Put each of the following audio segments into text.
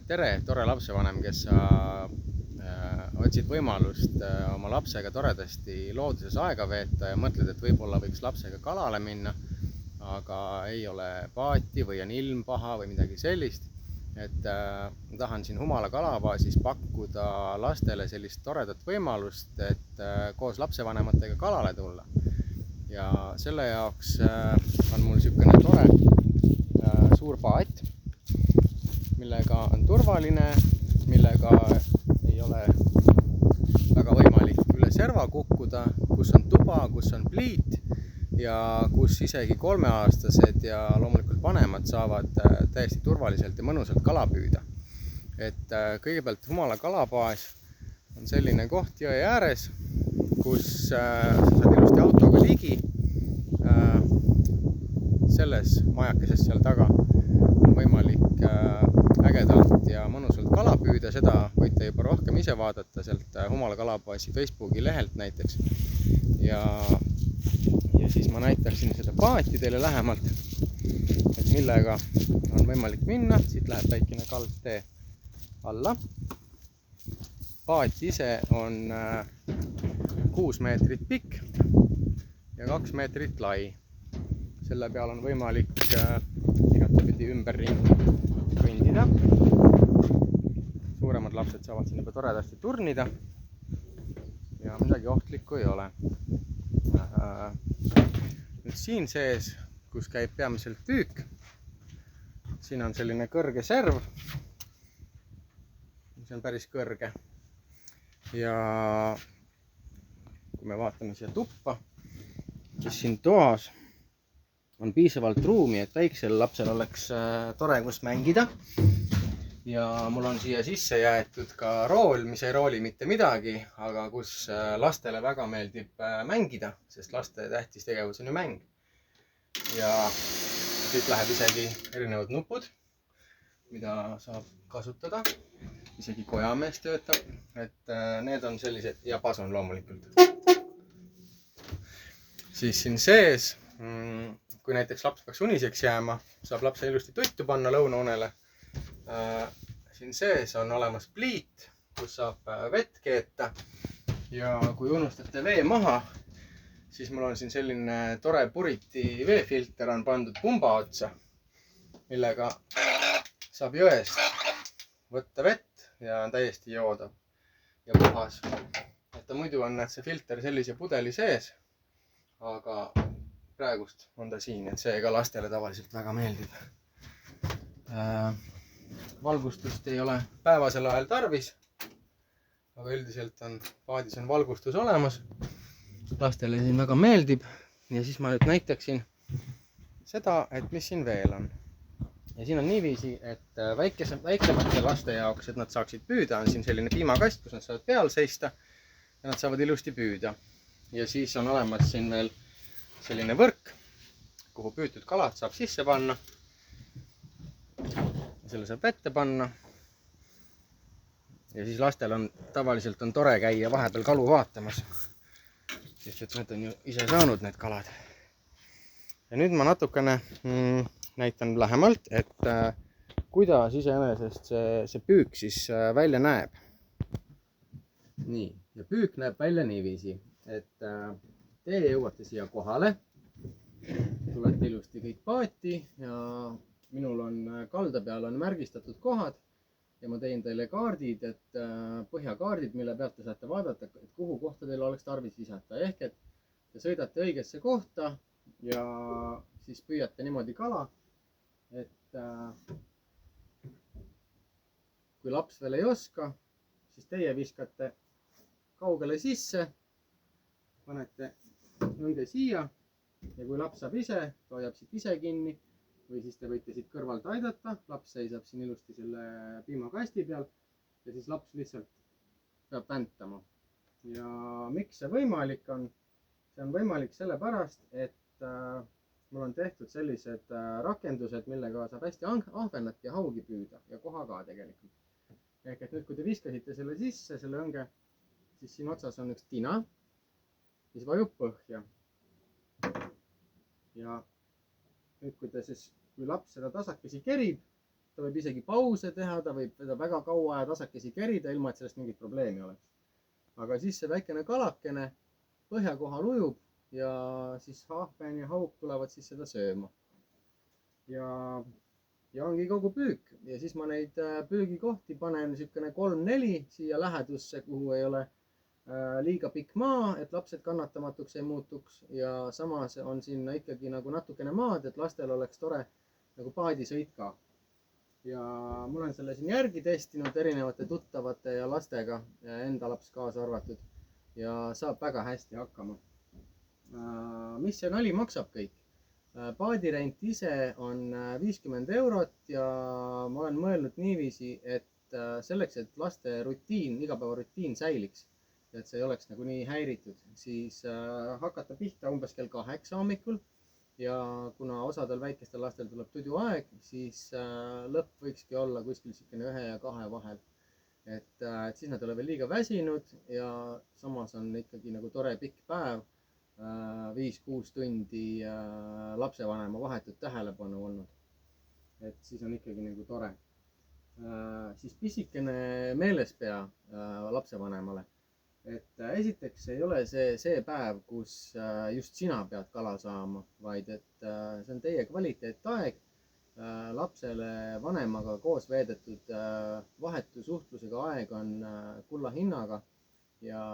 tere, tore lapsevanem, kes sa otsid võimalust oma lapsega toredasti looduses aega veeta ja mõtled, et võib-olla võiks lapsega kalale minna, aga ei ole paati või on ilm paha või midagi sellist. Et ma tahan siin Humala kalabaasis pakkuda lastele sellist toredat võimalust, et koos lapsevanematega kalale tulla. Ja selle jaoks on mul niisugune tore suur paat, millega on turvaline, millega ei ole väga võimalik üle serva kukkuda, kus on tuba, kus on pliit ja kus isegi 3-aastased ja loomulikult vanemad saavad täiesti turvaliselt ja mõnusalt kala püüda. Et kõigepealt Humala kalabaas on selline koht jõe ääres, kus sa saad ilusti autoga ligi. Selles majakeses seal taga on võimalik ägedalt ja mõnusalt kala püüda, seda võite juba rohkem ise vaadata sealt Humala kalabaasi Facebooki lehelt näiteks. Ja siis ma näitaksin seda paati teile lähemalt, et millega on võimalik minna. Siit läheb väikene kaldtee alla. Paat ise on 6 meetrit pikk ja 2 meetrit lai. Selle peal on võimalik igatepidi ümberringi kõndida. Suuremad lapsed saavad siin juba toredasti turnida ja midagi ohtlikku ei ole. Nüüd siin sees, kus käib peamiselt püük, siin on selline kõrge serv, mis on päris kõrge. Ja kui me vaatame siia tuppa, siis siin toas on piisavalt ruumi, et väiksel lapsel oleks tore, kus mängida. Ja mul on siia sisse jäetud ka rool, mis ei rooli mitte midagi, aga kus lastele väga meeldib mängida, sest laste tähtis tegevus on ju mäng. Ja siit läheb isegi erinevad nupud, mida saab kasutada. Isegi kojamees töötab, et need on sellised ja pasun loomulikult. Siis siin sees, kui näiteks laps peaks uniseks jääma, saab lapse ilusti tuttu panna lõunaunele. Siin sees on olemas pliit, kus saab vett keeta. Ja kui unustate vee maha, siis mul on siin selline tore Puriti veefilter on pandud pumba otsa, millega saab jõest võtta vett ja on täiesti joodav ja puhas. Et muidu on see filter sellise pudeli sees, aga praegust on ta siin, et see ka lastele tavaliselt väga meeldib. Valgustust ei ole päevasel ajal tarvis, aga üldiselt on paadis on valgustus olemas. Lastele siin väga meeldib ja siis ma nüüd näitaksin seda, et mis siin veel on. Ja siin on niiviisi, et väiksemate laste jaoks, et nad saaksid püüda, on siin selline piimakast, kus nad saavad peal seista ja nad saavad ilusti püüda. Ja siis on olemas siin veel selline võrk, kuhu püütud kalad saab sisse panna. Selle saab vette panna. Ja siis lastel on tavaliselt on tore käia vahepeal kalu vaatamas, sest et nad on ju ise saanud need kalad. Ja nüüd ma natukene näitan lähemalt, et kuidas iseenesest see püük siis välja näeb. Nii, ja püük näeb välja niiviisi, et teie jõuate siia kohale, tulete ilusti kõik paati ja minul on kalda peal on märgistatud kohad ja ma tein teile kaardid, et põhjakaardid, mille pealt te saate vaadata, et kuhu kohta teil oleks tarvis visata. Ehk et te sõidate õigesse kohta ja siis püüate niimoodi kala, et kui laps veel ei oska, siis teie viskate kaugele sisse, panete õnge siia ja kui laps saab ise, ta hoiab siit ise kinni või siis te võite siit kõrvalt aidata. Laps seisab siin ilusti selle piimakasti peal ja siis laps lihtsalt peab väntama. Ja miks see võimalik on? See on võimalik sellepärast, et mul on tehtud sellised rakendused, millega saab hästi ahvenat ja haugi püüda ja koha ka tegelikult. Ehk et nüüd, kui te viskasite selle sisse, selle õnge, siis siin otsas on üks tina, mis vajub põhja. Ja nüüd, kui laps seda tasakesi kerib, ta võib isegi pause teha, ta võib teda väga kaua aja tasakesi kerida, ilma et sellest mingit probleemi oleks. aga siis see väikene kalakene põhja kohal ujub ja siis ahven ja hauk tulevad siis seda sööma. ja ongi kogu püük ja siis ma neid püügikohti panen niisugune 3-4 siia lähedusse, kuhu ei ole liiga pikk maa, et lapsed kannatamatuks ei muutuks ja samas on sinna ikkagi nagu natukene maad, et lastel oleks tore nagu paadisõit ka. ja ma olen selle siin järgi testinud erinevate tuttavate ja lastega, enda laps kaasa arvatud, ja saab väga hästi hakkama. mis see nali maksab kõik? Paadirent ise on 50 eurot ja ma olen mõelnud niiviisi, et selleks, et laste rutiin, igapäevarutiin säiliks, et see ei oleks nagu nii häiritud, siis hakata pihta umbes kell 8 hommikul ja kuna osadel väikestel lastel tuleb tuduaeg, siis lõpp võikski olla kuskil 1 ja 2 vahel. et siis nad ei ole veel liiga väsinud ja samas on ikkagi nagu tore pikk päev, 5-6 tundi lapsevanema vahetut tähelepanu olnud. et siis on ikkagi nagu tore. siis pisikene meelespea lapsevanemale. et esiteks ei ole see päev, kus just sina pead kala saama, vaid et see on teie kvaliteetaeg, lapsele vanemaga koos veedetud vahetu suhtlusega aeg on kulla hinnaga ja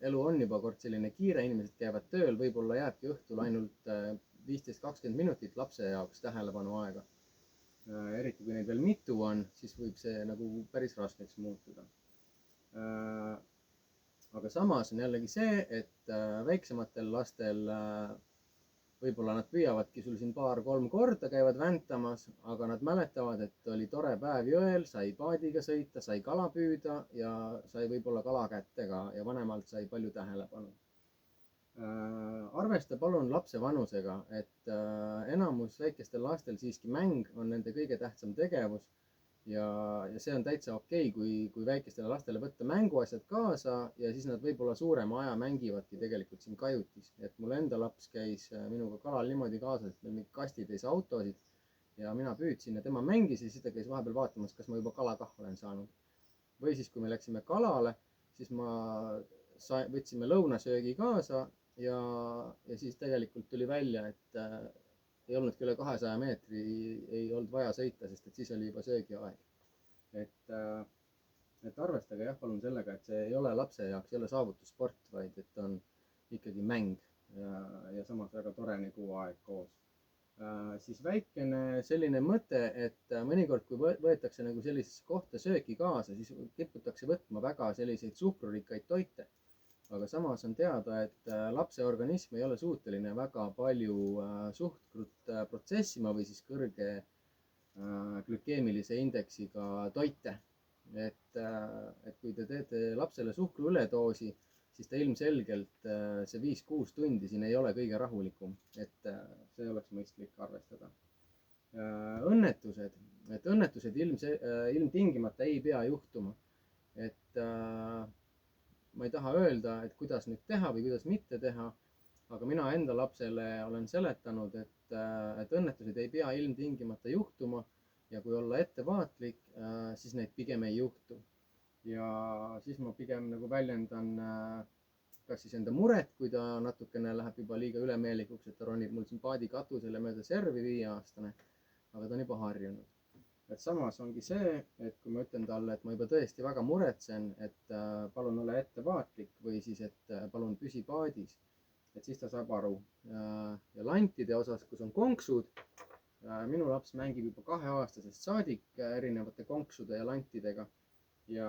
elu on juba kord selline kiire, inimesed käivad tööl, võib-olla jääbki õhtul ainult 15-20 minutit lapse jaoks tähelepanu aega. eriti kui neid veel mitu on, siis võib see nagu päris raskeks muutuda. aga samas on jällegi see, et väiksematel lastel võib-olla nad püüavadki sul siin 2-3 korda, käivad väntamas, aga nad mäletavad, et oli tore päev jõel, sai paadiga sõita, sai kala püüda ja sai võib-olla kala kätte ka ja vanemalt sai palju tähelepanu. arvesta palun lapse vanusega, et enamus väikestel lastel siiski mäng on nende kõige tähtsam tegevus ja see on täitsa okei, kui väikestele lastele võtta mänguasjad kaasa ja siis nad võib-olla suurema aja mängivadki tegelikult siin kajutis. et mul enda laps käis minuga kalal niimoodi kaasas, et meil mingid kastid autosid ja mina püüdsin ja tema mängis ja siis ta käis vahepeal vaatamas, kas ma juba kalakah olen saanud. või siis, kui me läksime kalale, siis võtsime lõunasöögi kaasa ja siis tegelikult tuli välja, et ei olnudki üle 200 meetri, ei olnud vaja sõita, sest et siis oli juba söögiaeg. et arvestage jah, palun sellega, et see ei ole lapse jaoks, ei ole saavutussport, vaid et on ikkagi mäng ja samas väga tore nagu aeg koos. siis väikene selline mõte, et mõnikord, kui võetakse nagu sellisesse kohta sööki kaasa, siis kiputakse võtma väga selliseid suhkrurikkaid toite. aga samas on teada, et lapse organism ei ole suuteline väga palju suhkrut protsessima või siis kõrge glükeemilise indeksiga toite. et kui te teete lapsele suhkru üledoosi, siis ta ilmselgelt see 5-6 tundi siin ei ole kõige rahulikum, et see oleks mõistlik arvestada. õnnetused ilmtingimata ei pea juhtuma. et ma ei taha öelda, et kuidas nüüd teha või kuidas mitte teha, aga mina enda lapsele olen seletanud, et õnnetused ei pea ilmtingimata juhtuma ja kui olla ettevaatlik, siis neid pigem ei juhtu. ja siis ma pigem nagu väljendan kas siis enda muret, kui ta natukene läheb juba liiga ülemeelikuks, et ta ronib mul siin paadi katusele mööda servi 5-aastane, aga ta on juba harjunud. et samas ongi see, et kui ma ütlen talle, et ma juba tõesti väga muretsen, et palun ole ettevaatlik või siis, et palun püsi paadis, et siis ta saab aru. ja lantide osas, kus on konksud, minu laps mängib juba 2-aastasest saadik erinevate konksude ja lantidega ja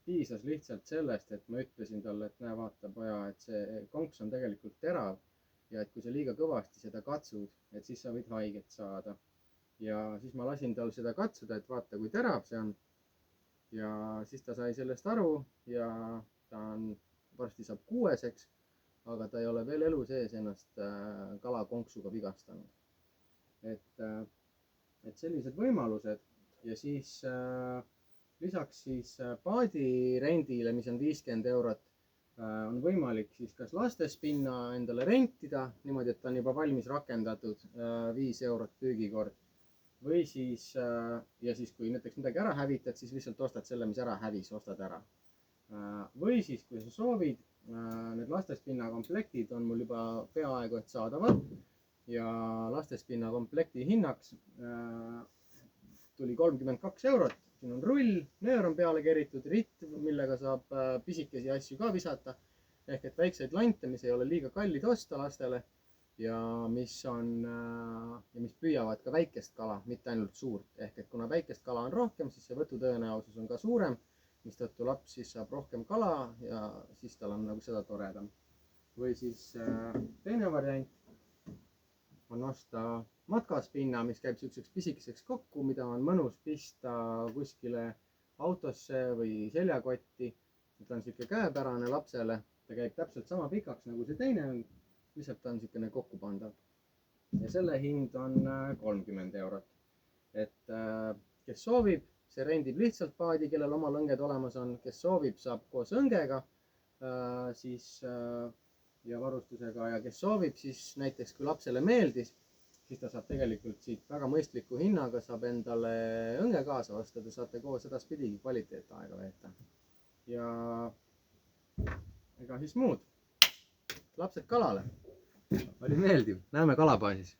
piisas lihtsalt sellest, et ma ütlesin talle, et näe, vaata poja, et see konks on tegelikult terav ja et kui sa liiga kõvasti seda katsud, et siis sa võid haiget saada. ja siis ma lasin tal seda katsuda, et vaata, kui terav see on. ja siis ta sai sellest aru ja ta on, varsti saab 6-seks, aga ta ei ole veel elu sees ennast kalakonksuga vigastanud. et sellised võimalused ja siis lisaks siis paadirendile, mis on 50 eurot, on võimalik siis kas lastespinna endale rentida niimoodi, et ta on juba valmis rakendatud, 5 eurot püügikord. või siis ja siis kui näiteks midagi ära hävitad, siis lihtsalt ostad selle, mis ära hävis, ostad ära. Või siis kui sa soovid, need lastespinna komplektid on mul juba peaaegu et saadaval ja lastespinna komplekti hinnaks tuli 32 eurot. Siin on rull, nöör on peale keritud, ritt, millega saab pisikesi asju ka visata ehk et väikseid lante, mis ei ole liiga kallid osta lastele ja mis püüavad ka väikest kala, mitte ainult suurt. Ehk et kuna väikest kala on rohkem, siis see võtutõenäosus on ka suurem, mistõttu laps siis saab rohkem kala ja siis tal on nagu seda toredam. Või siis teine variant on osta matkaspinna, mis käib selliseks pisikeseks kokku, mida on mõnus pista kuskile autosse või seljakotti. Ta on siuke käepärane lapsele, ta käib täpselt sama pikaks nagu see teine on, lihtsalt ta on siukene kokkupandav. Ja selle hind on 30 eurot. Et kes soovib, see rendib lihtsalt paadi, kellel oma lõnged olemas on, kes soovib, saab koos õngega siis ja varustusega ja kes soovib, siis näiteks kui lapsele meeldis, siis ta saab tegelikult siit väga mõistliku hinnaga saab endale õnge kaasa osta, te saate koos edaspidigi kvaliteetaega veeta. Ja ega siis muud. Lapsed kalale. Oli meeldiv, näeme kalabaasis.